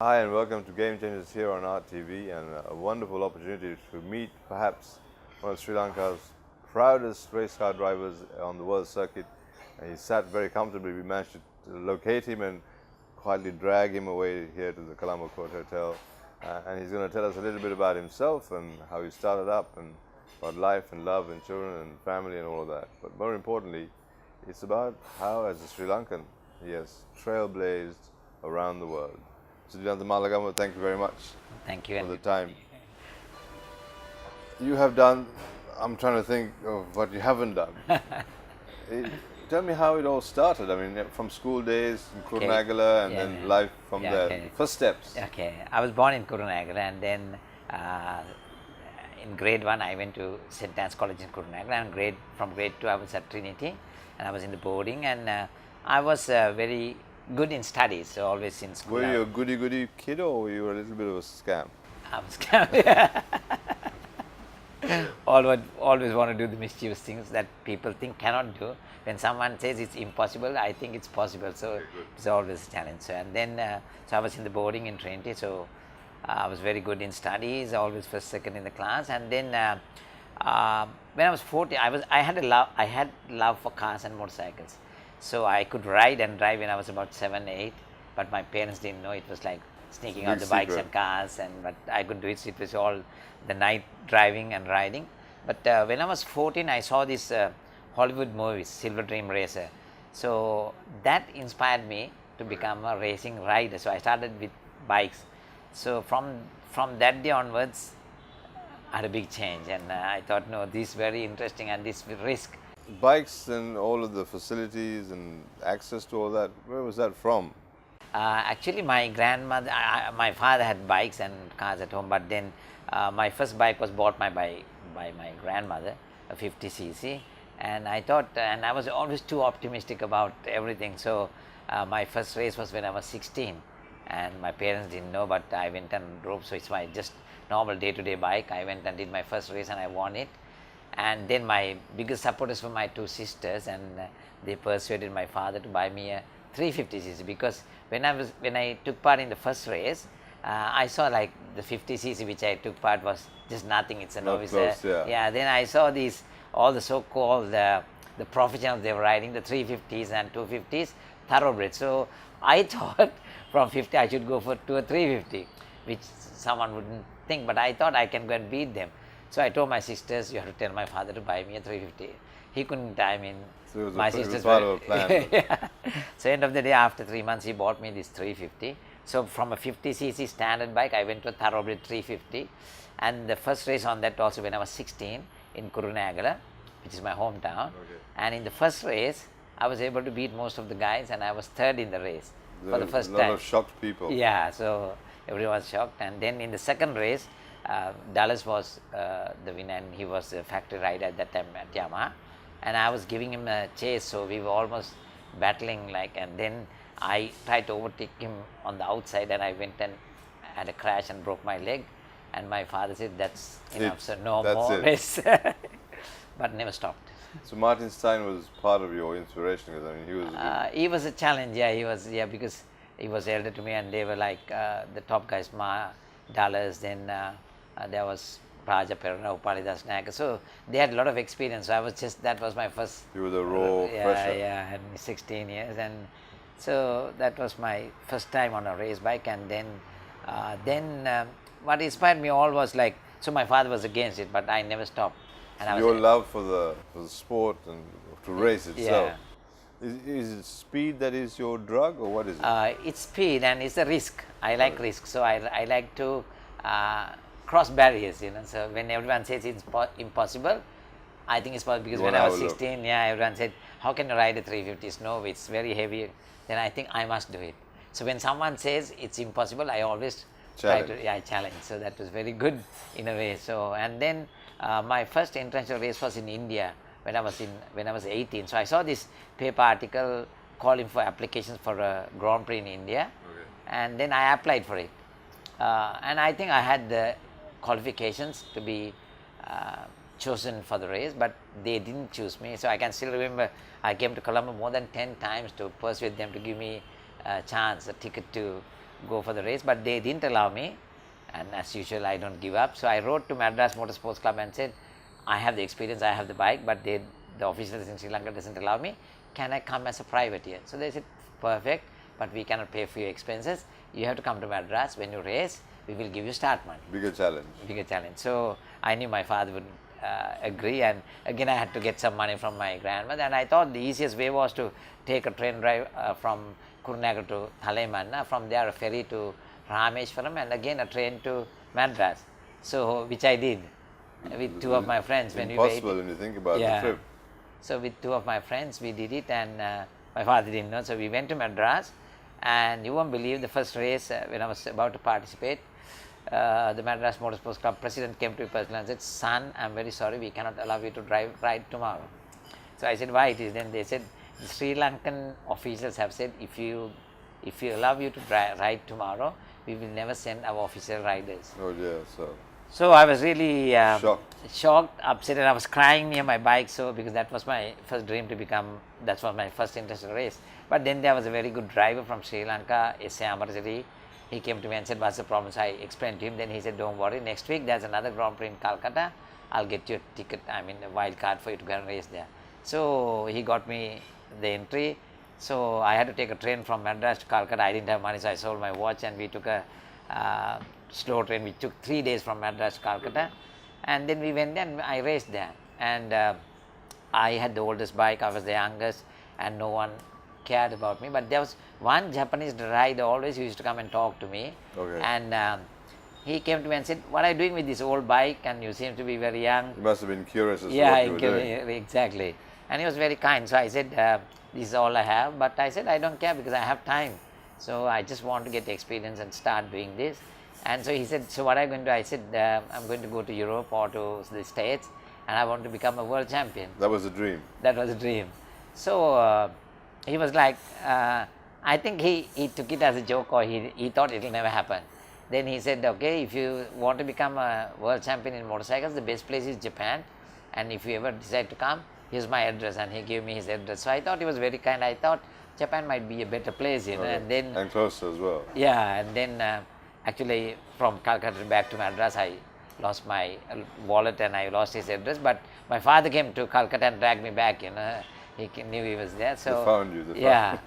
Hi and welcome to Game Changers here on RTV, and a wonderful opportunity to meet perhaps one of Sri Lanka's proudest race car drivers on the world circuit. And he sat very comfortably. We managed to locate him and quietly drag him away here to the Colombo Court Hotel. And he's going to tell us a little bit about himself and how he started up and about life and love and children and family and all of that. But more importantly, it's about how, as a Sri Lankan, he has trailblazed around the world. So Dilantha, Malagamuwa, thank you very much Thank you. for the time. You have done, I'm trying to think of what you haven't done. Tell me how it all started. I mean, from school days in Kurunagala and then life from there. Okay. First steps. Okay, I was born in Kurunagala, and then in grade 1 I went to St. Anne's College in Kurunagala, and from grade 2 I was at Trinity, and I was in the boarding, and I was very good in studies, so always in school. Were you a goody kid, or were you a little bit of a scam? I was always want to do the mischievous things that people think cannot do. When someone says it's impossible, I think it's possible. So it's always a challenge. So, and then so I was in the boarding in Trinity. So I was very good in studies, always first, second in the class. And then when I was 40, I had love for cars and motorcycles. So I could ride and drive when I was about 7, 8. But my parents didn't know. It was like sneaking out the bikes and cars, but I could do it. It was all the night driving and riding. But when I was 14, I saw this Hollywood movie, Silver Dream Racer. So that inspired me to become a racing rider. So I started with bikes. So from that day onwards, I had a big change, and I thought, no, this is very interesting and this risk. Bikes and all of the facilities and access to all that, where was that from? Actually, my grandmother, my father had bikes and cars at home, but then my first bike was bought by my grandmother, a 50cc, and I thought, and I was always too optimistic about everything. So my first race was when I was 16, and my parents didn't know, but I went and drove. So it's my just normal day-to-day bike. I went and did my first race, and I won it. And then my biggest supporters were my two sisters, and they persuaded my father to buy me a 350cc, because when I took part in the first race, I saw like the 50cc which I took part was just nothing. It's a novice. Then I saw these all the so-called the professionals, they were riding the 350s and 250s thoroughbred. So I thought from 50 I should go to a 350, which someone wouldn't think, but I thought I can go and beat them. So I told my sisters, you have to tell my father to buy me a 350. He couldn't. I mean, so it was my sisters sisters part of a plan. Yeah. So end of the day, after 3 months, he bought me this 350. So from a 50cc standard bike, I went to a thoroughbred 350, and the first race on that also when I was 16 in Kurunagala, which is my hometown. Okay. And in the first race, I was able to beat most of the guys, and I was third in the race for the first time. A lot of shocked people. Yeah, so everyone was shocked. And then in the second race, Dallas was the winner, and he was a factory rider at that time at Yamaha, and I was giving him a chase, so we were almost battling, and then I tried to overtake him on the outside, and I went and had a crash and broke my leg, and my father said, that's enough, so no more race. But never stopped. So Martin Stein was part of your inspiration, because I mean he was a challenge. He was, because he was elder to me, and they were like the top guys, Dallas, then there was Raja Perera, Upalidas Nayak. So they had a lot of experience. So that was my first. You were the raw pressure. Yeah, I had 16 years, and so that was my first time on a race bike. And then what inspired me all was so my father was against it, but I never stopped. And your love for the sport and to race itself. Yeah. Is it speed that is your drug, or what is it? It's speed, and it's a risk. I like risk, so I like to cross barriers, So when everyone says it's impossible, I think it's possible, because when I was 16, everyone said, how can you ride a 350? No, it's very heavy. Then I think I must do it. So when someone says it's impossible, I always challenge. Challenge. So that was very good in a way. So, and then my first international race was in India when I was 18. So I saw this paper article calling for applications for a Grand Prix in India, and then I applied for it. And I think I had the qualifications to be chosen for the race, but they didn't choose me. So I can still remember I came to Colombo more than 10 times to persuade them to give me a chance, a ticket to go for the race, but they didn't allow me. And as usual, I don't give up. So I wrote to Madras Motorsports Club and said, I have the experience, I have the bike, but the officials in Sri Lanka doesn't allow me. Can I come as a privateer? So they said, perfect, but we cannot pay for your expenses. You have to come to Madras. When you race, we will give you start money. Bigger challenge. Bigger challenge. So I knew my father would agree, and again I had to get some money from my grandmother, and I thought the easiest way was to take a train drive from Kurunagar to Thalemanna, from there a ferry to Rameshwaram, and again a train to Madras. So which I did with two of my friends when Impossible when you think about the trip. So with two of my friends we did it, and my father didn't know. So we went to Madras, and you won't believe the first race when I was about to participate, the Madras Motorsports Club president came to me personally and said, son, I'm very sorry, we cannot allow you to ride tomorrow. So I said, why it is? Then they said, the Sri Lankan officials have said, if you allow you to ride tomorrow, we will never send our official riders. Oh dear, so I was really shocked, upset, and I was crying near my bike, so because that was my first dream to become, that was my first interest in race. But then there was a very good driver from Sri Lanka, S.A. Amarasiri. He came to me and said, what's the problem? So I explained to him. Then he said, don't worry, next week there's another Grand Prix in Calcutta. I'll get you a ticket, a wild card for you to go and race there. So he got me the entry. So I had to take a train from Madras to Calcutta. I didn't have money, so I sold my watch, and we took a slow train. We took 3 days from Madras to Calcutta. And then we went there and I raced there. And I had the oldest bike, I was the youngest, and no one cared about me. But there was one Japanese rider always used to come and talk to me. Okay. And he came to me and said, what are you doing with this old bike? And you seem to be very young. You must have been curious as to what you were doing. Exactly. And he was very kind. So I said, this is all I have. But I said, I don't care because I have time. So I just want to get the experience and start doing this. And so he said, so what are you going to do? I said, I'm going to go to Europe or to the States, and I want to become a world champion. That was a dream. That was a dream. So he was like, I think he took it as a joke, or he thought it will never happen. Then he said, okay, if you want to become a world champion in motorcycles, the best place is Japan. And if you ever decide to come, here's my address. And he gave me his address. So I thought he was very kind. I thought Japan might be a better place, you know. Okay. And closer as well. Yeah, and then actually from Calcutta back to Madras, I lost my wallet and I lost his address. But my father came to Calcutta and dragged me back, you know. He knew he was there. So they found you. Yeah.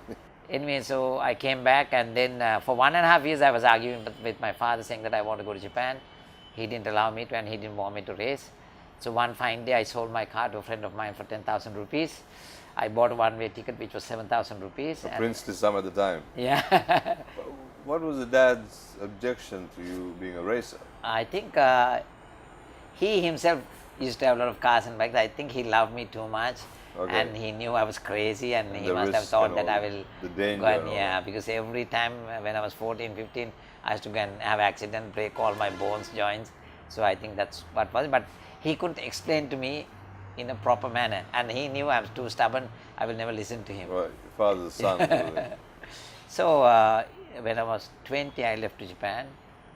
Anyway, so I came back, and then for 1.5 years I was arguing with my father, saying that I want to go to Japan. He didn't allow me to, and he didn't want me to race. So one fine day I sold my car to a friend of mine for 10,000 rupees. I bought a one-way ticket which was 7,000 rupees. A princely sum at the time. Yeah. What was the dad's objection to you being a racer? I think he himself used to have a lot of cars and bikes. I think he loved me too much. Okay. And he knew I was crazy, and he must have risk thought and that all I will the danger go and, and all yeah, because every time when I was 14, 15, I used to go and have accident, break all my bones, joints. So I think that's what was it. But he couldn't explain to me in a proper manner, and he knew I was too stubborn, I will never listen to him. Right, your father's son. Really. So when I was 20, I left to Japan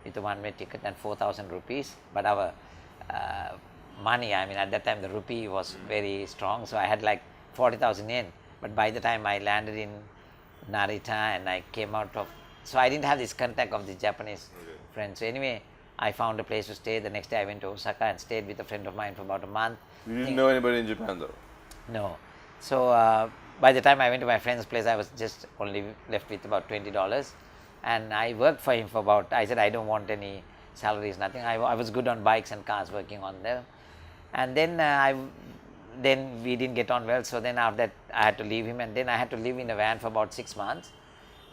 with a one-way ticket and 4,000 rupees. But our money, at that time the rupee was very strong, so I had like 40,000 yen. But by the time I landed in Narita and I came out of, so I didn't have this contact of the Japanese friends. So anyway, I found a place to stay. The next day I went to Osaka and stayed with a friend of mine for about a month. You didn't know anybody in Japan though? No. So by the time I went to my friend's place, I was just only left with about $20. And I worked for him for about, I said I don't want any salaries, nothing. I was good on bikes and cars, working on them. And then then we didn't get on well, so then after that I had to leave him, and then I had to live in a van for about 6 months.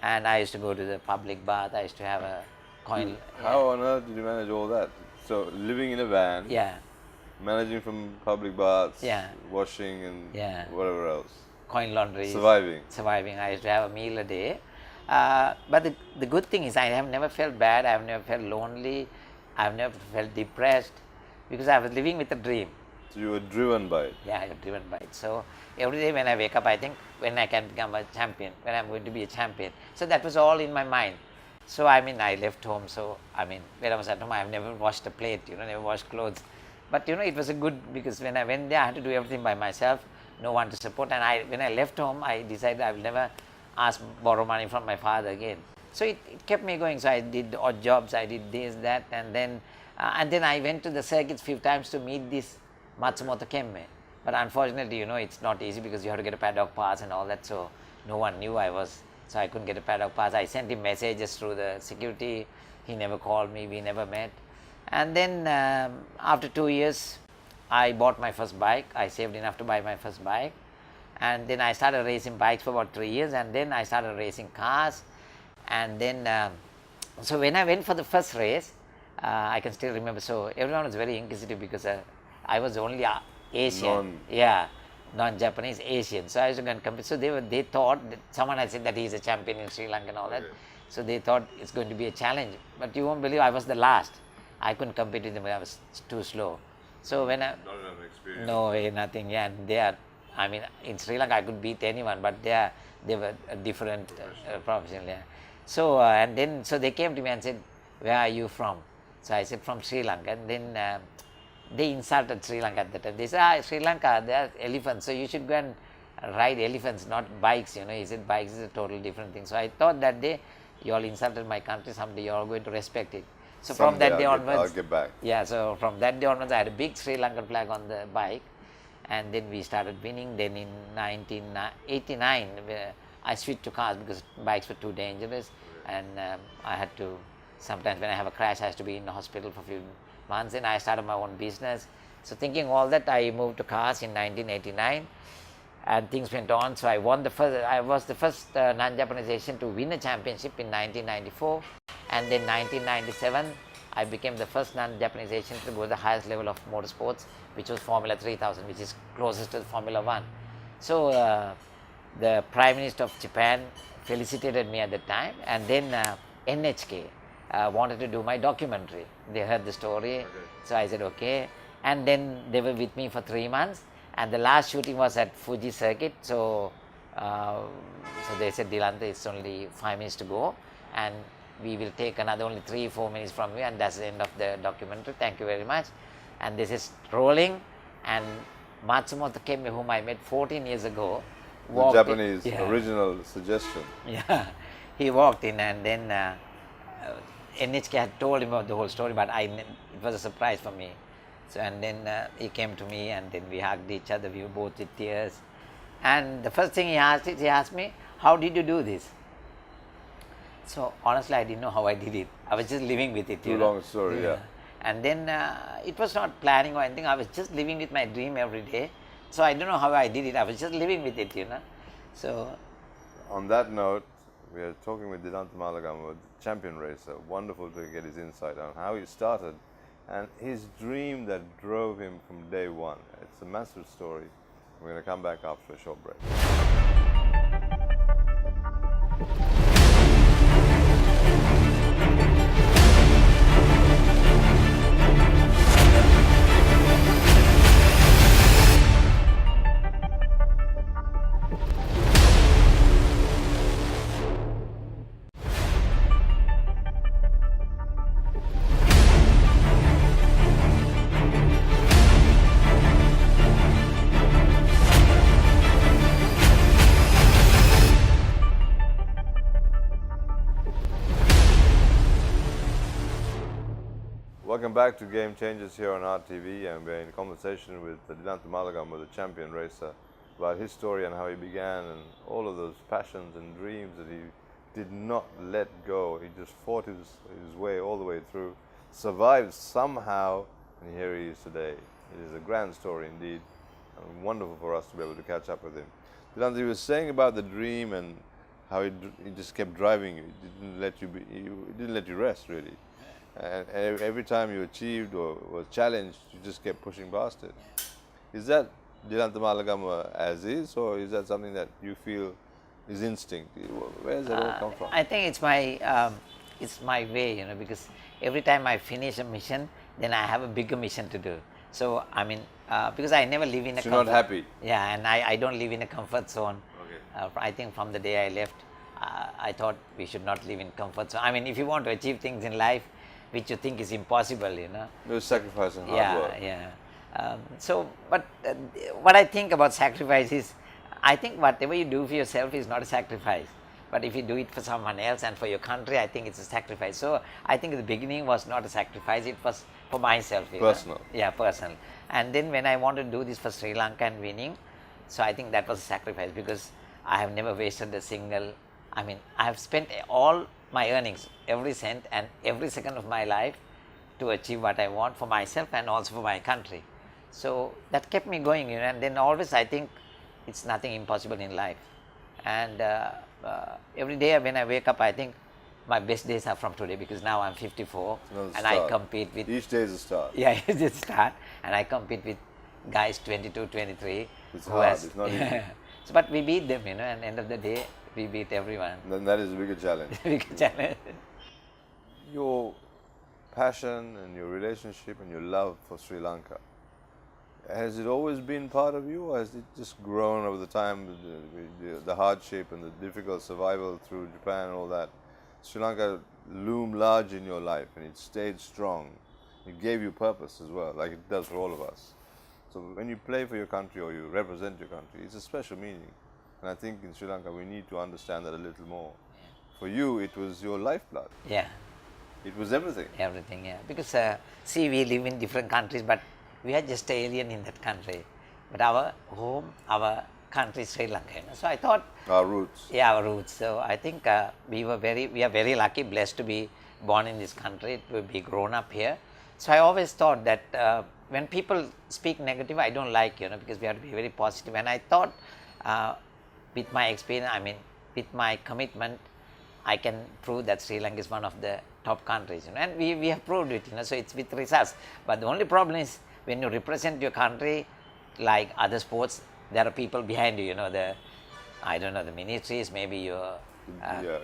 And I used to go to the public bath. I used to have a coin. How on earth did you manage all that? So living in a van, Yeah. managing from public baths, Yeah. washing and Yeah. whatever else. Coin laundry. Surviving. I used to have a meal a day. But the good thing is I have never felt bad. I have never felt lonely. I have never felt depressed, because I was living with a dream. So you were driven by it. Yeah, I was driven by it. So every day when I wake up, I think when I can become a champion, when I'm going to be a champion. So that was all in my mind. So I left home. So when I was at home, I have never washed a plate, never washed clothes. But it was a good, because when I went there, I had to do everything by myself, no one to support. And when I left home, I decided I will never borrow money from my father again. So it kept me going. So I did odd jobs, I did this, that, and then I went to the circuits few times to meet this Matsumoto Kemme. But unfortunately, it's not easy because you have to get a paddock pass and all that. So no one knew I was, so I couldn't get a paddock pass. I sent him messages through the security. He never called me. We never met. And then after 2 years, I bought my first bike. I saved enough to buy my first bike. And then I started racing bikes for about 3 years. And then I started racing cars. And then, so when I went for the first race, I can still remember. So everyone was very inquisitive because I was only Asian. Non-Japanese Asian. So I was going to compete. So they thought that someone had said that he's a champion in Sri Lanka and all that. So they thought it's going to be a challenge. But you won't believe I was the last. I couldn't compete with them. I was too slow. So when not enough experience. no way, nothing. Yeah, and they are. I mean, in Sri Lanka I could beat anyone, but they were a different professional. Yeah. So and then so they came to me and said, "Where are you from?" So I said, "From Sri Lanka." And then they insulted Sri Lanka at the time. They said, Sri Lanka, there are elephants, so you should go and ride elephants, not bikes. He said bikes is a total different thing. So I thought that day, you all insulted my country. Someday you are going to respect it. So from that day onwards, I'll get back. Yeah. So from that day onwards, I had a big Sri Lankan flag on the bike, and then we started winning. Then in 1989, I switched to cars because bikes were too dangerous, and I had to. Sometimes when I have a crash, I have to be in the hospital for a few months. Then I started my own business. So thinking all that, I moved to cars in 1989, and things went on. So I won the first. I was the first non-Japanese Asian to win a championship in 1994. And then 1997, I became the first non-Japanese Asian to go to the highest level of motorsports, which was Formula 3000, which is closest to Formula 1. So the Prime Minister of Japan felicitated me at the time, and then NHK wanted to do my documentary. They heard the story, so I said okay. And then they were with me for 3 months, and the last shooting was at Fuji circuit. So they said, Dilantha, it's only 5 minutes to go, and we will take another only 3-4 minutes from you, and that's the end of the documentary. Thank you very much. And this is rolling, and Matsumoto Kemme, whom I met 14 years ago, the Japanese original suggestion. Yeah, he walked in, and then NHK had told him about the whole story, but it was a surprise for me. So and then he came to me, and then we hugged each other. We were both with tears. And the first thing he asked me, "How did you do this?" So honestly, I didn't know how I did it. I was just living with it. Too long a story, yeah. And then it was not planning or anything. I was just living with my dream every day. So I don't know how I did it. I was just living with it, So on that note, we are talking with Dilantha Malagamuwa, the champion racer. Wonderful to get his insight on how he started and his dream that drove him from day one. It's a massive story. We're going to come back after a short break. Welcome back to Game Changers here on RTV, and we're in conversation with Dilantha Malagamuwa, the champion racer, about his story and how he began and all of those passions and dreams that he did not let go. He just fought his way all the way through, survived somehow, and here he is today. It is a grand story indeed, and wonderful for us to be able to catch up with him. Dilantha, he was saying about the dream and how he just kept driving you. He didn't let you rest, really. And every time you achieved or was challenged, you just kept pushing past it. Is that Dilantha Malagamuwa as is, or is that something that you feel is instinct? Where does that all come from? I think it's my way, because every time I finish a mission, then I have a bigger mission to do. So I mean, because I never live in a. So you're not happy. Yeah, and I don't live in a comfort zone. Okay. I think from the day I left, I thought we should not live in comfort zone. I mean, if you want to achieve things in life which you think is impossible, There's sacrifice and hard work. But what I think about sacrifice is, I think whatever you do for yourself is not a sacrifice. But if you do it for someone else and for your country, I think it's a sacrifice. So I think the beginning was not a sacrifice, it was for myself. Personal. Yeah, personal. And then when I wanted to do this for Sri Lanka and winning, so I think that was a sacrifice, because I have never wasted a single, I mean, I have spent all my earnings, every cent and every second of my life to achieve what I want for myself and also for my country. So that kept me going, and then always I think it's nothing impossible in life. And every day when I wake up, I think my best days are from today, because now I'm 54 and I compete with... Each day is a start. Yeah, it's a start. And I compete with guys 22, 23. It's hard, it's not easy. So, but we beat them, and at the end of the day, we beat everyone. Then that is a bigger challenge. Bigger challenge. Your passion and your relationship and your love for Sri Lanka, has it always been part of you, or has it just grown over the time with the hardship and the difficult survival through Japan and all that? Sri Lanka loomed large in your life and it stayed strong. It gave you purpose as well, like it does for all of us. So when you play for your country or you represent your country, it's a special meaning. And I think in Sri Lanka we need to understand that a little more. For you, it was your lifeblood. Yeah. It was everything. Everything, yeah. Because, see, we live in different countries, but we are just alien in that country. But our home, our country is Sri Lanka. So I thought... Our roots. Yeah, our roots. So I think we are very lucky, blessed to be born in this country, to be grown up here. So I always thought that when people speak negative, I don't like, because we have to be very positive. And I thought with my experience, I mean, with my commitment, I can prove that Sri Lanka is one of the top countries, and we have proved it, so it's with results. But the only problem is when you represent your country, like other sports, there are people behind you, I don't know, the ministries, maybe your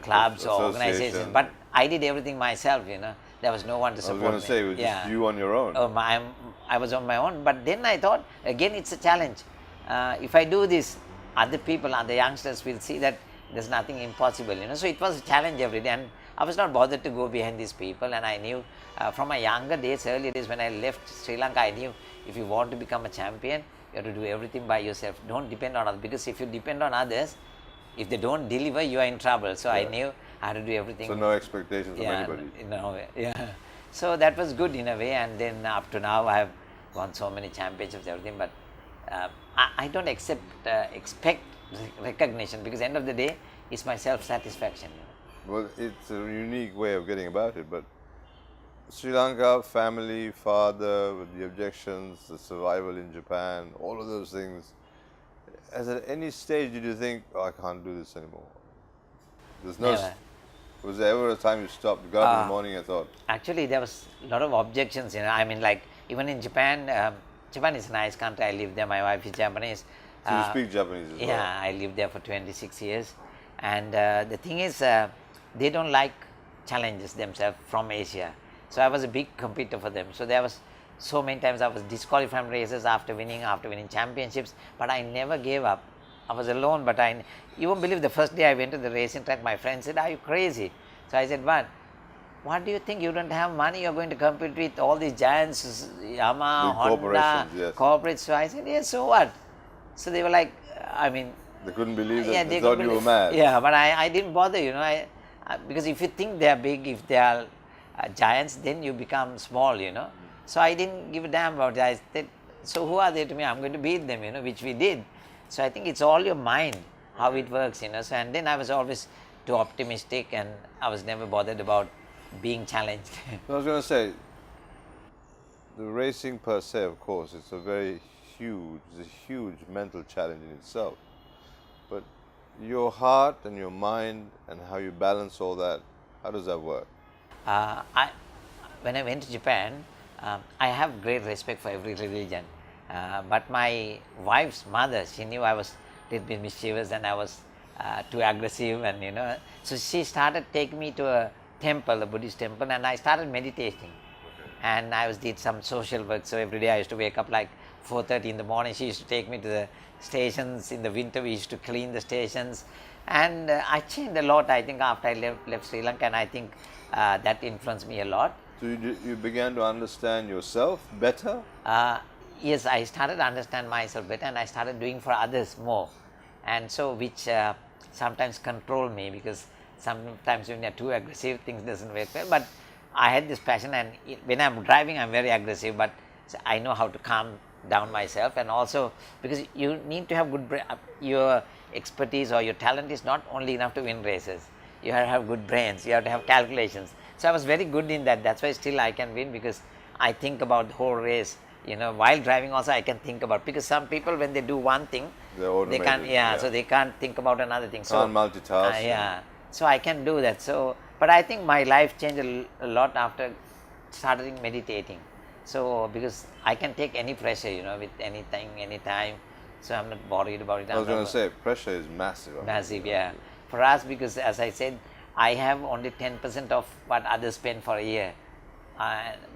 clubs or organizations. But I did everything myself, there was no one to support me. I was going to say, it was just you on your own. I was on my own, but then I thought, again, it's a challenge. If I do this, other people, other youngsters will see that there's nothing impossible, So it was a challenge every day, and I was not bothered to go behind these people. And I knew from my younger days, early days, when I left Sri Lanka, I knew if you want to become a champion, you have to do everything by yourself. Don't depend on others, because if you depend on others, if they don't deliver, you are in trouble. So I knew I had to do everything. So no expectations from anybody. No, yeah. So that was good in a way, and then up to now, I have won so many championships, everything. But I don't expect recognition, because end of the day, it's my self-satisfaction. Well, it's a unique way of getting about it, but Sri Lanka, family, father, with the objections, the survival in Japan, all of those things, at any stage did you think, oh, I can't do this anymore? There's no... Never. Was there ever a time you stopped, you got up in the morning and thought? Actually, there was a lot of objections, I mean, like, even in Japan, Japan is a nice country, I live there, my wife is Japanese. So you speak Japanese as well? Yeah, I lived there for 26 years. And the thing is, they don't like challenges themselves from Asia. So I was a big competitor for them. So there was so many times I was disqualified from races after winning championships, but I never gave up. I was alone, but you won't believe the first day I went to the racing track, my friend said, are you crazy? So I said, what do you think? You don't have money, you're going to compete with all these giants, Yamaha, Honda, corporates. So I said, yes, so what? So they were like, I mean... They couldn't believe that, they thought you were mad. Yeah, but I didn't bother, because if you think they are big, if they are giants, then you become small, So I didn't give a damn about it. I said, so who are they to me? I'm going to beat them, which we did. So I think it's all your mind, how it works, So, and then I was always too optimistic, and I was never bothered about being challenged. I was going to say, the racing per se, of course, it's a huge mental challenge in itself. But your heart and your mind and how you balance all that, how does that work? When I went to Japan, I have great respect for every religion. But my wife's mother, she knew I was a little bit mischievous and I was too aggressive, and so she started taking me to a temple, a Buddhist temple, and I started meditating. And I did some social work, so every day I used to wake up like 4:30 in the morning. She used to take me to the stations. In the winter we used to clean the stations, and I changed a lot, I think, after I left Sri Lanka, and I think that influenced me a lot. So you began to understand yourself better? Yes, I started to understand myself better, and I started doing for others more, and so which sometimes control me, because sometimes when you're too aggressive, things doesn't work well. But I had this passion, and when I'm driving, I'm very aggressive, but I know how to calm down myself. And also because you need to have your expertise or your talent is not only enough to win races. You have to have good brains, you have to have calculations. So I was very good in that. That's why still I can win, because I think about the whole race. While driving also I can think about, because some people when they do one thing, they can't, so they can't think about another thing. So can't multitask. So I can do that. So, but I think my life changed a lot after starting meditating. So because I can take any pressure, with anything, anytime. So I'm not worried about it. I was going to say, pressure is massive. Massive, yeah. For us, because as I said, I have only 10% of what others spend for a year.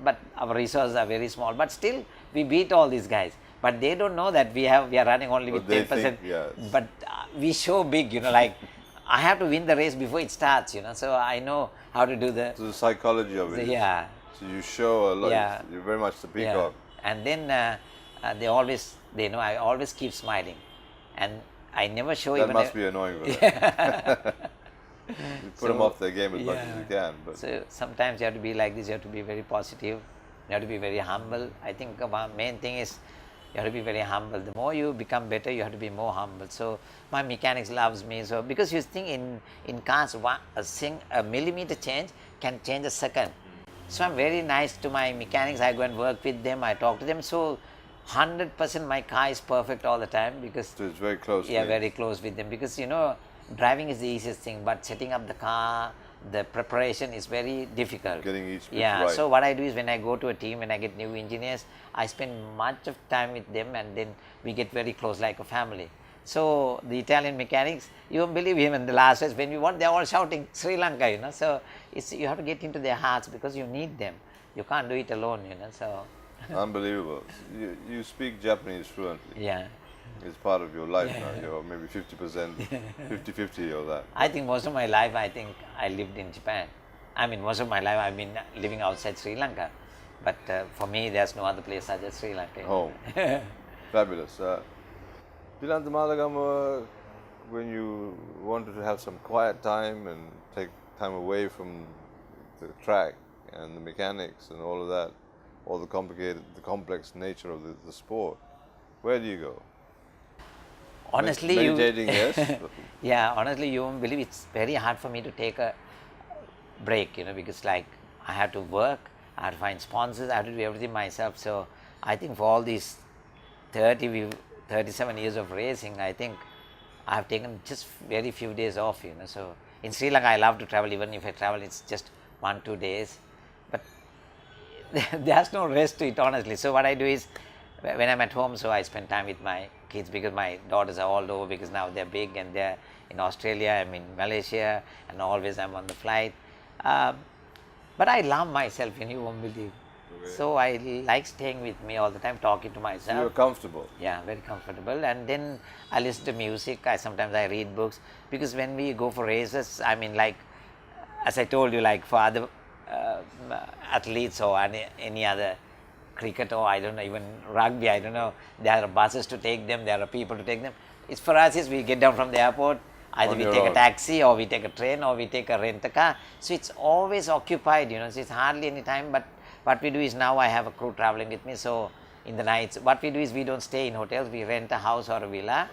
But our resources are very small. But still, we beat all these guys. But they don't know that we are running only with 10%. Think, yes. But we show big, like I have to win the race before it starts, So I know how to do the... So the psychology of it. Yeah. So you show a lot. Yeah. You're very much the peacock. And then they know I always keep smiling. And I never show that even... must be annoying for them. You put them off their game as much as you can. But so sometimes you have to be like this, you have to be very positive, you have to be very humble. I think the main thing is you have to be very humble. The more you become better, you have to be more humble. So my mechanics loves me. So because you think in cars, a millimeter change can change a second. So I'm very nice to my mechanics. I go and work with them, I talk to them. So 100% my car is perfect all the time, because so it's very close. Yeah, very close with them, because driving is the easiest thing, but setting up the car, the preparation is very difficult. Getting each bit right. So what I do is when I go to a team, when I get new engineers, I spend much of time with them, and then we get very close like a family. So the Italian mechanics, you won't believe him in the last race when we won, they're all shouting Sri Lanka, So you have to get into their hearts, because you need them. You can't do it alone, So unbelievable. You speak Japanese fluently. Yeah. It's part of your life now. You're maybe 50%, 50-50 of that. I think most of my life, I lived in Japan. I mean, most of my life I've been living outside Sri Lanka. But for me, there's no other place such as Sri Lanka. Home. Fabulous. Dilantha Malagamuwa, when you wanted to have some quiet time and take time away from the track and the mechanics and all of that, all the complex nature of the sport, where do you go? Honestly, meditating, yes. Yeah, honestly, you won't believe it's very hard for me to take a break, because like I have to work, I have to find sponsors, I have to do everything myself. So I think for all these 37 years of racing, I think I have taken just very few days off, So in Sri Lanka, I love to travel. Even if I travel, it's just 1-2 days. But there's no rest to it, honestly. So what I do is, when I'm at home, so I spend time with my kids, because my daughters are all over, because now they're big and they're in Australia, I'm in Malaysia, and always I'm on the flight. But I love myself, you won't believe. Okay. So I like staying with me all the time, talking to myself. So you're comfortable? Yeah, very comfortable. And then I listen to music, sometimes I read books, because when we go for races, I mean, like, as I told you, like for other athletes or any other cricket, or I don't know, even rugby, I don't know, there are buses to take them, there are people to take them. It's for us is we get down from the airport, either we take a taxi, or we take a train, or we take a rent-a-car. So it's always occupied, so it's hardly any time. But what we do is, now I have a crew traveling with me, so in the nights, what we do is we don't stay in hotels, we rent a house or a villa,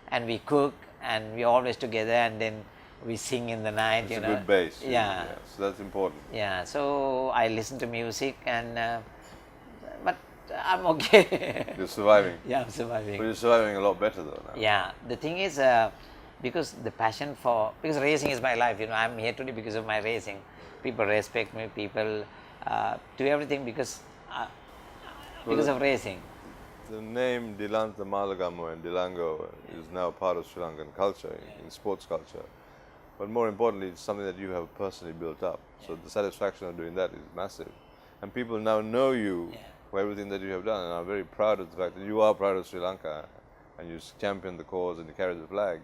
and we cook, and we're always together, and then we sing in the night. It's a good base. Yeah. So that's important. Yeah, so I listen to music, and but I'm okay. You're surviving. Yeah, I'm surviving. But you're surviving a lot better though now. Yeah, the thing is, because the passion because racing is my life, I'm here today because of my racing. People respect me, people do everything because of racing. The name Dilantha Malagamuwa and Dilango is now part of Sri Lankan culture, in sports culture. But more importantly, it's something that you have personally built up. So the satisfaction of doing that is massive. And people now know you for everything that you have done, and I'm very proud of the fact that you are proud of Sri Lanka, and you champion the cause and you carry the flag.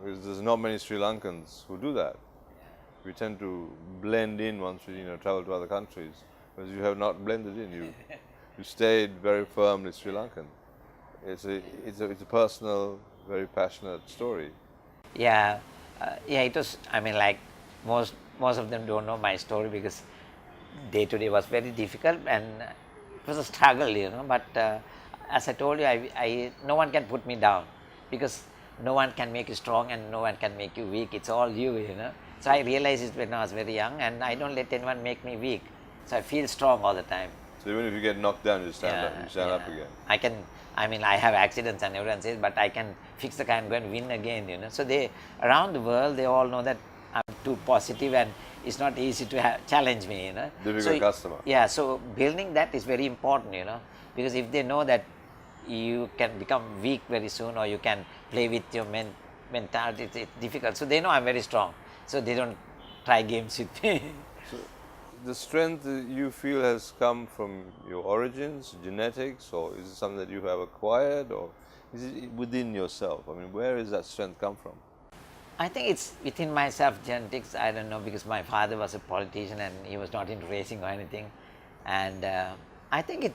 Because there's not many Sri Lankans who do that. We tend to blend in once we travel to other countries, because you have not blended in. You stayed very firmly Sri Lankan. It's a personal, very passionate story. Yeah, yeah, it was, I mean, like most of them don't know my story because day to day was very difficult and it was a struggle, but as I told you, no one can put me down because no one can make you strong and no one can make you weak. It's all you. So I realized it when I was very young, and I don't let anyone make me weak. So I feel strong all the time. So even if you get knocked down, you stand up. You stand up again. I can, I mean, I have accidents and everyone says, but I can fix the car and go and win again. So they, around the world, they all know that I'm too positive and it's not easy to challenge me. Difficult customer. Yeah, so building that is very important, because if they know that you can become weak very soon or you can play with your mentality, it's difficult. So they know I'm very strong. So they don't try games with me. So the strength you feel has come from your origins, genetics, or is it something that you have acquired, or is it within yourself? I mean, where does that strength come from? I think it's within myself, genetics. I don't know, because my father was a politician and he was not into racing or anything. And I think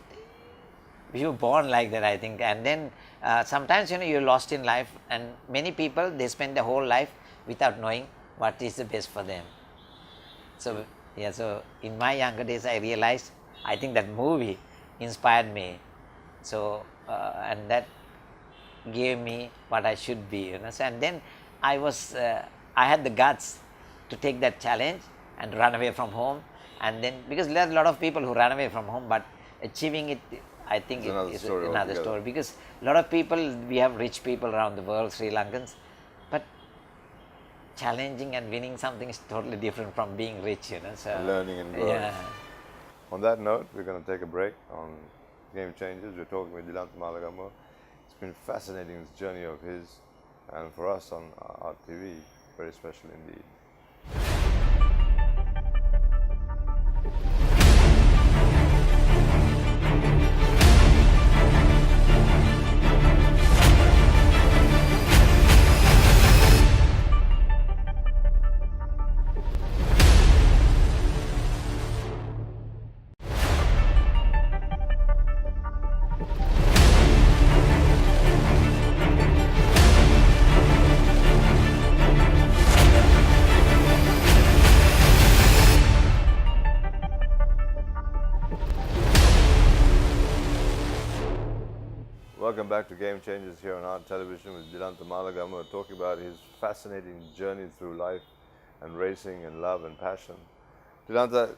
we were born like that, I think. And then sometimes, you're lost in life, and many people, they spend their whole life without knowing what is the best for them. So, yeah, so in my younger days, I realized, I think that movie inspired me. So, and that gave me what I should be. So, and then I had the guts to take that challenge and run away from home. And then, because there are a lot of people who run away from home, but achieving it, I think it's another story. Because a lot of people, we have rich people around the world, Sri Lankans, but challenging and winning something is totally different from being rich, So learning and growing. Yeah. On that note, we're going to take a break on Game Changers. We're talking with Dilantha Malagamuwa. It's been fascinating, this journey of his, and for us on Art TV, very special indeed. Welcome back to Game Changers here on Art Television with Dilantha Malagamuwa, talking about his fascinating journey through life and racing and love and passion. Dilantha,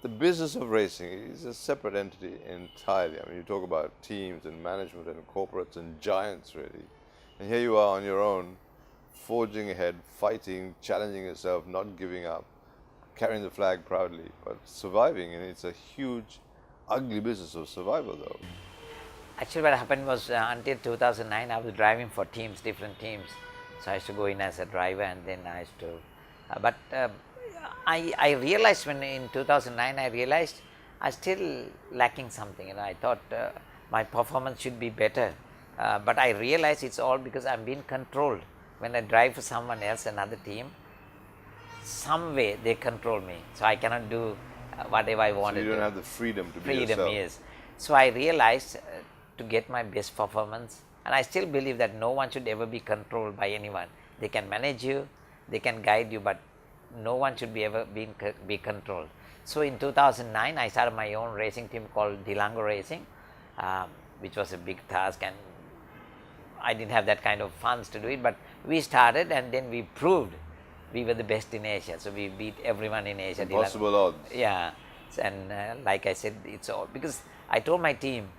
the business of racing is a separate entity entirely. I mean, you talk about teams and management and corporates and giants, really. And here you are on your own, forging ahead, fighting, challenging yourself, not giving up, carrying the flag proudly, but surviving. And it's a huge, ugly business of survival, though. Actually, what happened was until 2009, I was driving for teams, different teams. So I used to go in as a driver, and then I used to. I realized when in 2009, I realized I still lacking something. I thought my performance should be better, but I realized it's all because I'm being controlled. When I drive for someone else, another team, some way they control me, so I cannot do whatever I want to do. So you don't have the freedom to be yourself. Freedom, yes. So I realized to get my best performance, and I still believe that no one should ever be controlled by anyone. They can manage you, they can guide you, but no one should be ever be controlled. So in 2009, I started my own racing team called Dilantha Racing, which was a big task, and I didn't have that kind of funds to do it, but we started, and then we proved we were the best in Asia. So we beat everyone in Asia. Impossible odds. Yeah, and like I said, it's all because I told my team,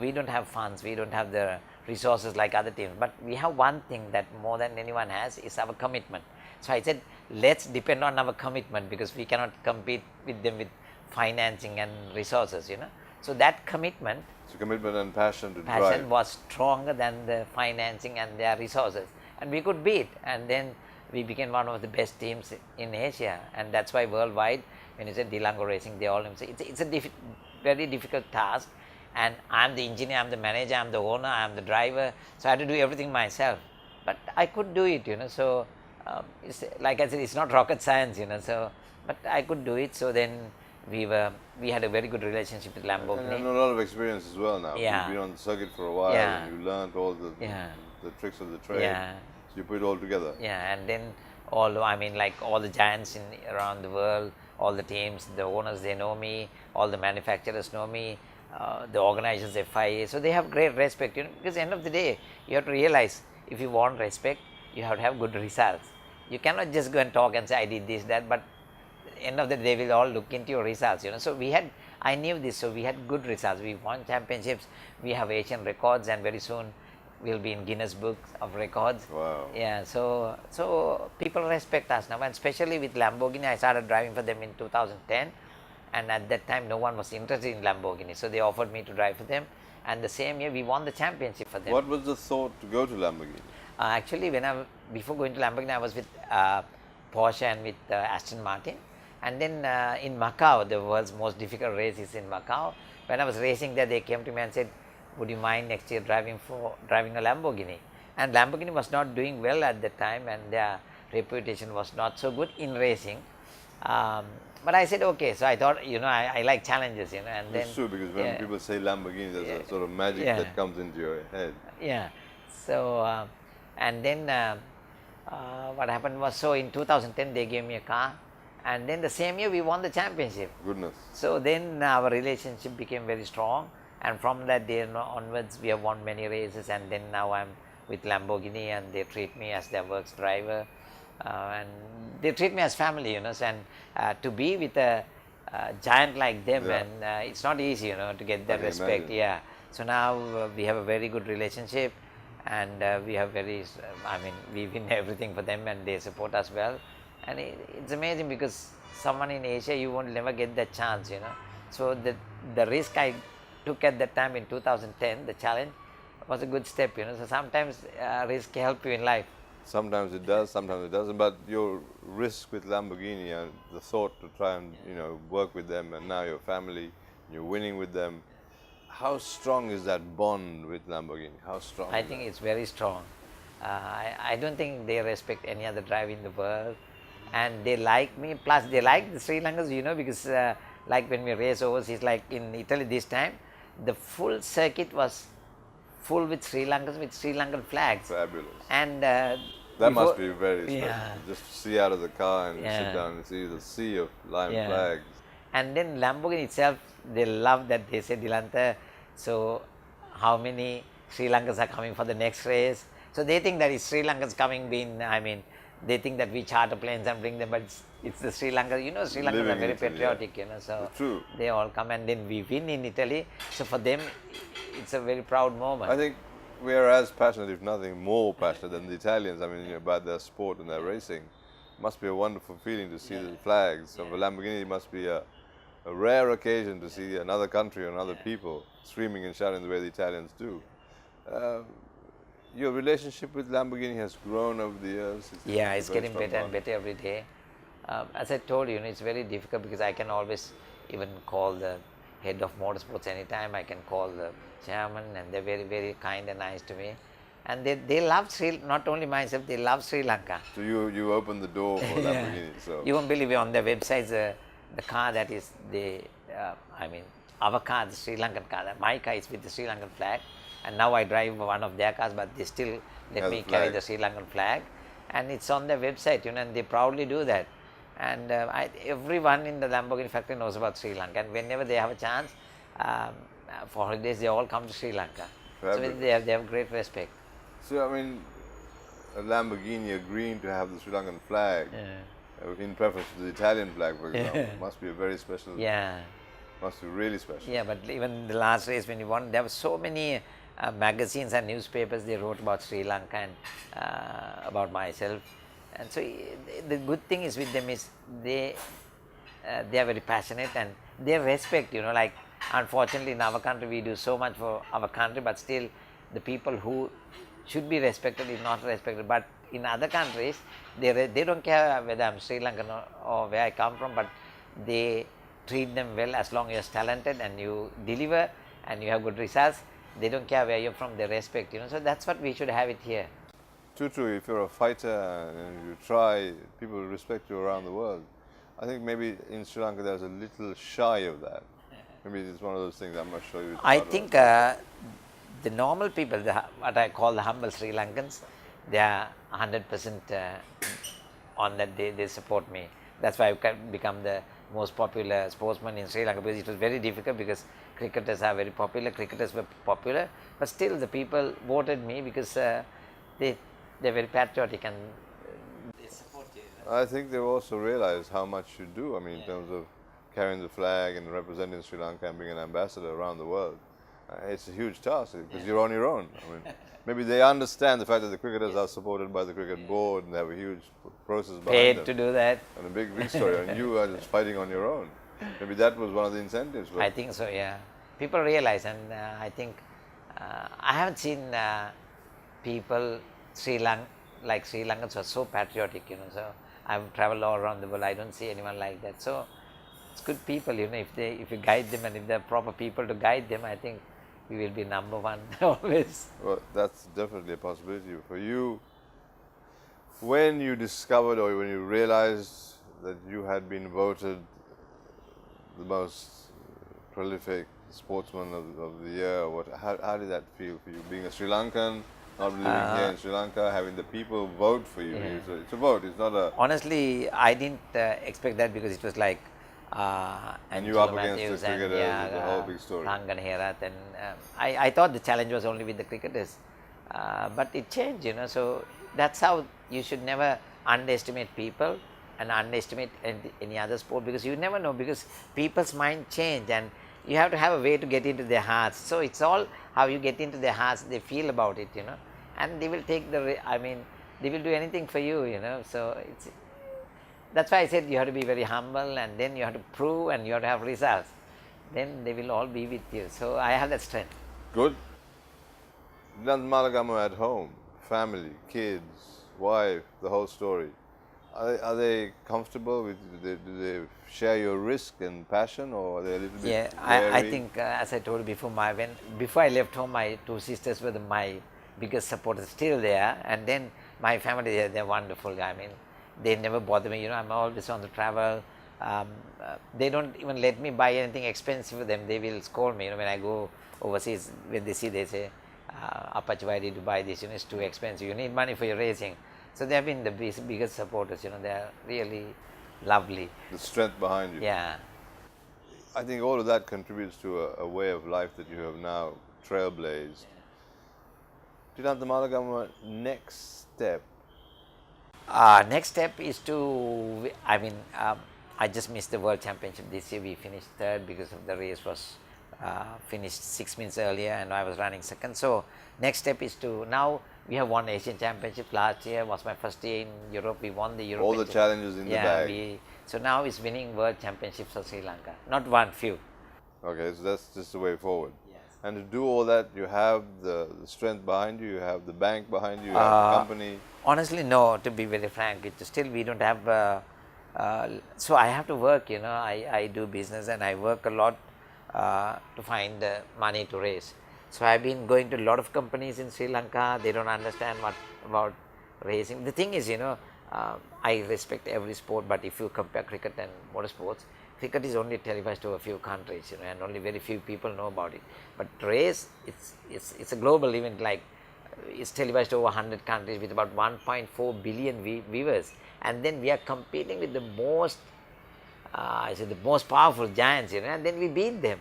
we don't have funds, we don't have the resources like other teams, but we have one thing that more than anyone has is our commitment. So I said, let's depend on our commitment, because we cannot compete with them with financing and resources, So that commitment, so commitment and passion to drive. Passion was stronger than the financing and their resources, and we could beat. And then we became one of the best teams in Asia, and that's why worldwide, when you say Dilantha Racing, they all say it's a very difficult task. And I'm the engineer, I'm the manager, I'm the owner, I'm the driver. So I had to do everything myself. But I could do it, So it's, like I said, it's not rocket science, So, but I could do it. So then we had a very good relationship with Lamborghini. And a lot of experience as well now. Yeah. You've been on the circuit for a while, Yeah. and you learned all the tricks of the trade. Yeah. So You put it all together. Yeah, and then I mean, like all the giants in around the world, all the teams, the owners, they know me, all the manufacturers know me, the organizers, FIA, so they have great respect. Because end of the day, you have to realize if you want respect, you have to have good results. You cannot just go and talk and say I did this, that, but end of the day, they will all look into your results. So I knew this, so we had good results. We won championships, we have Asian records, and very soon we'll be in Guinness Books of Records. Wow. Yeah, so people respect us now, and especially with Lamborghini, I started driving for them in 2010, and at that time no one was interested in Lamborghini, so they offered me to drive for them, and the same year we won the championship for them. What was the thought to go to Lamborghini? Actually, before going to Lamborghini, I was with Porsche and with Aston Martin, and then in Macau, the world's most difficult race is in Macau. When I was racing there, they came to me and said, would you mind next year driving a Lamborghini? And Lamborghini was not doing well at that time, and their reputation was not so good in racing. But I said okay. So I thought, I like challenges, and then it's true, because when people say Lamborghini, there's a sort of magic that comes into your head. Yeah. So and then what happened was, so in 2010 they gave me a car, and then the same year we won the championship. Goodness. So then our relationship became very strong, and from that day onwards we have won many races, and then now I'm with Lamborghini, and they treat me as their works driver, and they treat me as family, and to be with a giant like them, and it's not easy, to get that respect. Imagine. Yeah. So now we have a very good relationship, and we have we win everything for them, and they support us well, and it's amazing, because someone in Asia, you won't never get that chance, So the risk I took at that time in 2010, the challenge, was a good step, So sometimes risk help you in life. Sometimes it does, sometimes it doesn't. But your risk with Lamborghini and the thought to try and work with them, and now your family, you're winning with them. How strong is that bond with Lamborghini? How strong? I think it's very strong. I don't think they respect any other driver in the world, and they like me. Plus, they like the Sri Lankans, because like when we race overseas, like in Italy this time, the full circuit was full with Sri Lankans with Sri Lankan flags. Fabulous. And that must be very special. Yeah. Just see out of the car and sit down and see the sea of lion flags. And then Lamborghini itself, they love that. They say, Dilantha, so how many Sri Lankans are coming for the next race? So they think that it's Sri Lankans coming they think that we charter planes and bring them, but it's the Sri Lankans. Sri Lankans are very patriotic, so true. They all come, and then we win in Italy. So for them, it's a very proud moment. I think we are as passionate, if nothing more passionate, than the Italians. About their sport and their racing. It must be a wonderful feeling to see the flags of a Lamborghini. It must be a rare occasion to see another country or other people screaming and shouting the way the Italians do. Your relationship with Lamborghini has grown over the years. It's getting better and better every day. As I told you, it's very difficult, because I can always even call the head of motorsports anytime. I can call the chairman, and they're very, very kind and nice to me. And they love not only myself, they love Sri Lanka. So you opened the door for Lamborghini. So you won't believe it, on their websites, the car that is our car, the Sri Lankan car, my car is with the Sri Lankan flag. And now I drive one of their cars, but they still let me carry the Sri Lankan flag, and it's on their website, and they proudly do that. And everyone in the Lamborghini factory knows about Sri Lanka, and whenever they have a chance for holidays, they all come to Sri Lanka. Fabulous. So they have great respect. So a Lamborghini agreeing to have the Sri Lankan flag in preference to the Italian flag, for example, must be a very special. Yeah. Must be really special. Yeah, but even the last race when you won, there were so many magazines and newspapers, they wrote about Sri Lanka and about myself. And so the good thing is with them is they are very passionate, and they respect, like unfortunately in our country we do so much for our country, but still the people who should be respected is not respected. But in other countries, they don't care whether I'm Sri Lankan or where I come from, but they treat them well as long as you're talented and you deliver and you have good results. They don't care where you're from, they respect, So that's what we should have it here. True. If you're a fighter and you try, people respect you around the world. I think maybe in Sri Lanka there's a little shy of that. Maybe it's one of those things, I'm not sure. I think the normal people, what I call the humble Sri Lankans, they are 100% on that they support me. That's why I've become the most popular sportsman in Sri Lanka, because it was very difficult, because cricketers are very popular, cricketers were popular, but still the people voted me because they're very patriotic and they support you. I think they've also realized how much you do. I mean, in terms of carrying the flag and representing Sri Lanka and being an ambassador around the world. It's a huge task because you're on your own. I mean, maybe they understand the fact that the cricketers are supported by the cricket board and they have a huge process behind Paid them. to do that. And a big story, and you are just fighting on your own. Maybe that was one of the incentives. I think so, yeah. People realize, and I think I haven't seen people Sri Lankans were so patriotic, So I've traveled all around the world. I don't see anyone like that. So it's good people, If you guide them, and if they're proper people to guide them, I think we will be number one always. Well, that's definitely a possibility for you. When you discovered or when you realized that you had been voted the most prolific sportsman of the year, how did that feel for you? Being a Sri Lankan, not living here in Sri Lanka, having the people vote for you. Yeah. It's a vote, it's not a... Honestly, I didn't expect that, because it was like and you up against the cricketers, it's a whole big story. Lankan Herat, and I thought the challenge was only with the cricketers, but it changed, So that's how you should never underestimate people and underestimate any other sport, because you never know, because people's mind change and you have to have a way to get into their hearts. So it's all how you get into their hearts, they feel about it, and they will take they will do anything for you, So that's why I said you have to be very humble, and then you have to prove, and you have to have results. Then they will all be with you. So I have that strength. Good. Malagamuwa at home, family, kids, wife, the whole story. Are they comfortable with? Do they share your risk and passion, or are they a little bit? Yeah, I think as I told you before, before I left home, my two sisters were my biggest supporters. Still there, and then my family, they're wonderful. They never bother me. I'm always on the travel. They don't even let me buy anything expensive for them. They will scold me. When I go overseas, when they see, they say, Apache, why did you buy this? It's too expensive. You need money for your racing. So they have been the biggest supporters. They are really lovely. The strength behind you. Yeah. I think all of that contributes to a way of life that you have now trailblazed. Dilantha Malagamuwa, next step. Next step is to, I just missed the World Championship this year. We finished third because of the race was finished 6 minutes earlier, and I was running second. So next step is to, now we have won Asian Championship. Last year was my first year in Europe. We won the Europe. All the challenges in the bag. So now it's winning World Championships for Sri Lanka. Not one, few. Okay, so that's just the way forward. Yes. And to do all that, you have the strength behind you, you have the bank behind you, you have the company. Honestly, no, to be very frank. Still we don't have, so I have to work, I do business and I work a lot to find money to raise. So I've been going to a lot of companies in Sri Lanka. They don't understand what about racing. The thing is, I respect every sport, but if you compare cricket and motorsports, cricket is only televised to a few countries, and only very few people know about it. But race, it's a global event. Like it's televised to over 100 countries with about 1.4 billion viewers, and then we are competing with the most, the most powerful giants, and then we beat them.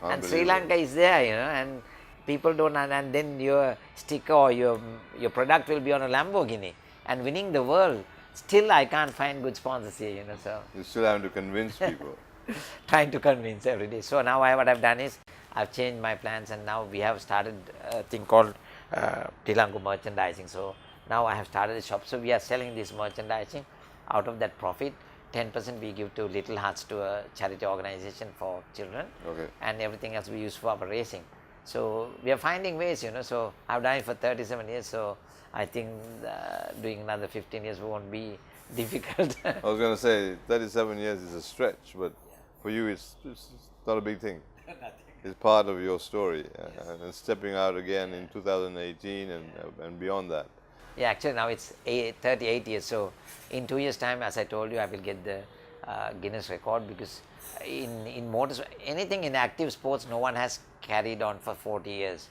And Sri Lanka is there, and people don't, and then your sticker or your product will be on a Lamborghini and winning the world. Still, I can't find good sponsors here, So you still have to convince people. Trying to convince every day. So now what I've done is I've changed my plans, and now we have started a thing called Dilantha merchandising. So now I have started a shop. So we are selling this merchandising. Out of that profit, 10% we give to Little Hearts, to a charity organization for children. Okay. And everything else we use for our racing. So we are finding ways, So I've done it for 37 years. So I think doing another 15 years won't be difficult. I was going to say 37 years is a stretch, but for you it's not a big thing. It's part of your story. And stepping out again in 2018 and beyond that. Yeah, actually now it's 38 years. So in 2 years' time, as I told you, I will get the Guinness record, because in motors, anything in active sports, no one has carried on for 40 years.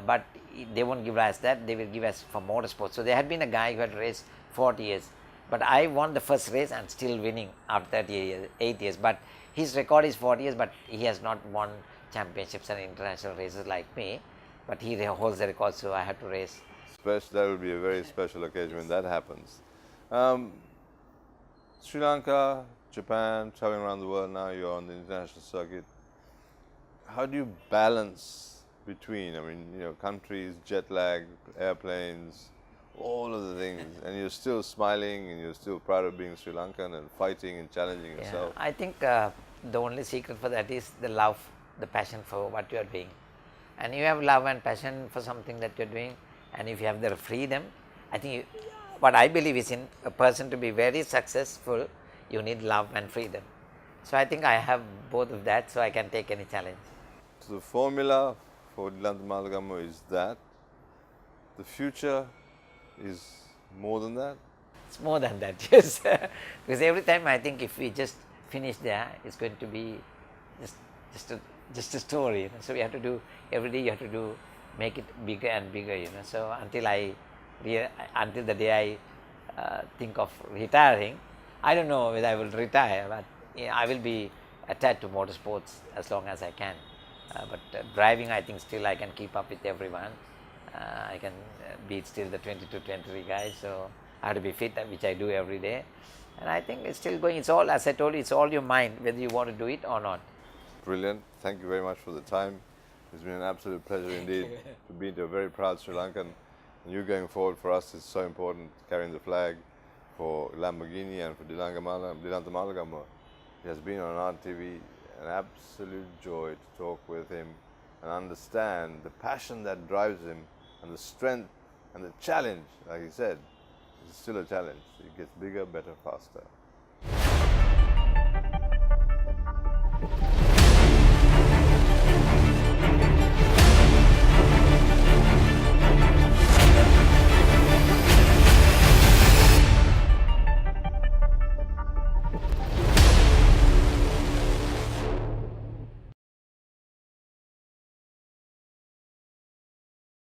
but they won't give us that, they will give us for motorsport. So there had been a guy who had raced 40 years, but I won the first race and still winning after 30 years, 8 years. But his record is 40 years, but he has not won championships and international races like me, but he holds the record, so I have to race. That will be a very special occasion when that happens. Sri Lanka, Japan, traveling around the world now, you're on the international circuit. How do you balance between, I mean, you know, countries, jet lag, airplanes, all of the things, and you're still smiling and you're still proud of being Sri Lankan and fighting and challenging yourself? I think the only secret for that is the love, the passion for what you are doing. And you have love and passion for something that you're doing, and if you have the freedom, I think what I believe is, in a person to be very successful, you need love and freedom. So I think I have both of that, so I can take any challenge. So the formula for Dilantha Malagamuwa is that the future is more than that? It's more than that, yes. Because every time I think if we just finish there, it's going to be just a story. You know? So we have to do, every day you have to do, make it bigger and bigger. You know? So until the day I think of retiring, I don't know whether I will retire, but I will be attached to motorsports as long as I can. But driving, I think still I can keep up with everyone. I can beat still the 22-23 guys, so I have to be fit, which I do every day. And I think it's still going. It's all, as I told you, it's all your mind, whether you want to do it or not. Brilliant. Thank you very much for the time. It's been an absolute pleasure indeed to be a very proud Sri Lankan. And you going forward for us is so important, carrying the flag for Lamborghini and for Dilantha Malagamuwa. He has been on RTV, an absolute joy to talk with him and understand the passion that drives him and the strength and the challenge. Like he said, it's still a challenge. It gets bigger, better, faster.